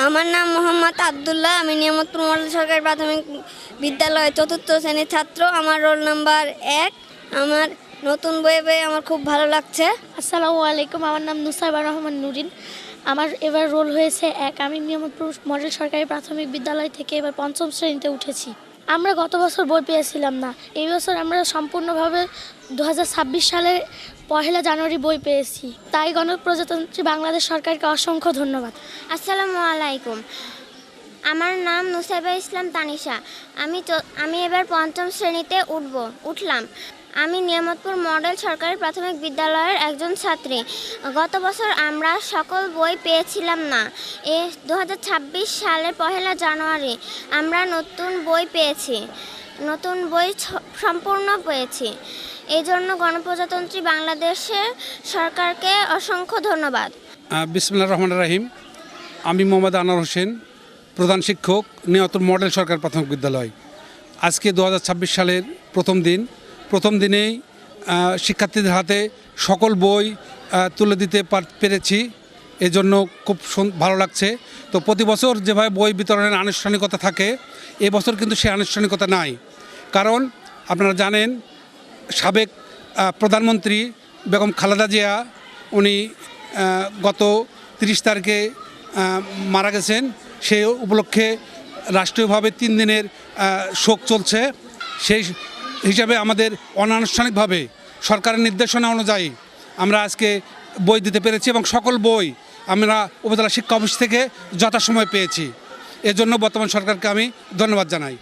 আমার নাম মোহাম্মদ আব্দুল্লাহ। আমি নিয়ামতপুর মডেল সরকারি প্রাথমিক বিদ্যালয়ে চতুর্থ শ্রেণীর ছাত্র। আমার রোল নাম্বার 1। আমার নতুন বই পেয়ে আমার খুব ভালো লাগছে। আসসালামু আলাইকুম, আমার নাম নুসাইবা রহমান নুরিন। আমার এবার রোল হয়েছে 1। আমি নিয়ামতপুর মডেল সরকারি প্রাথমিক বিদ্যালয় থেকে এবার 5ম শ্রেণীতে উঠেছি। আমরা গত বছর বই পেয়েছিলাম না, এই বছর আমরা সম্পূর্ণভাবে 2026 সালের 1 জানুয়ারি বই পেয়েছি। তাই গণপ্রজাতন্ত্রী বাংলাদেশ সরকারকে অসংখ্য ধন্যবাদ। আসসালামু আলাইকুম, আমার নাম নুসাইবা ইসলাম তানিশা। আমি এবার 5ম শ্রেণীতে উঠলাম। আমি নিয়ামতপুর মডেল সরকারি প্রাথমিক বিদ্যালয়ের একজন ছাত্রী। গত বছর আমরা সকল বই পেয়েছিলাম না। 2026 সালের 1 জানুয়ারি আমরা নতুন বই পেয়েছি, নতুন বই সম্পূর্ণ পেয়েছি। এই জন্য গণপ্রজাতন্ত্রী বাংলাদেশের সরকারকে অসংখ্য ধন্যবাদ। বিসমিল্লাহির রহমানির রহিম। আমি মোহাম্মদ আনোয়ার হোসেন, প্রধান শিক্ষক, নিয়ামতপুর মডেল সরকারি প্রাথমিক বিদ্যালয়। আজকে 2026 সালের প্রথম দিনেই শিক্ষার্থীদের হাতে সকল বই তুলে দিতে পেরেছি। এজন্য খুব ভালো লাগছে। তো প্রতি বছর যেভাবে বই বিতরণের আনুষ্ঠানিকতা থাকে, এবছর কিন্তু সেই আনুষ্ঠানিকতা নাই। কারণ আপনারা জানেন, সাবেক প্রধানমন্ত্রী বেগম খালেদা জিয়া উনি গত 30 তারিখে মারা গেছেন। সেই উপলক্ষে রাষ্ট্রীয়ভাবে 3 দিনের শোক চলছে। সেই হিসাবে আমাদের অনানুষ্ঠানিকভাবে সরকারের নির্দেশনা অনুযায়ী আমরা আজকে বই দিতে পেরেছি এবং সকল বই আমরা উপজেলা শিক্ষা অফিস থেকে যথাসময়ে পেয়েছি। এজন্য বর্তমান সরকারকে আমি ধন্যবাদ জানাই।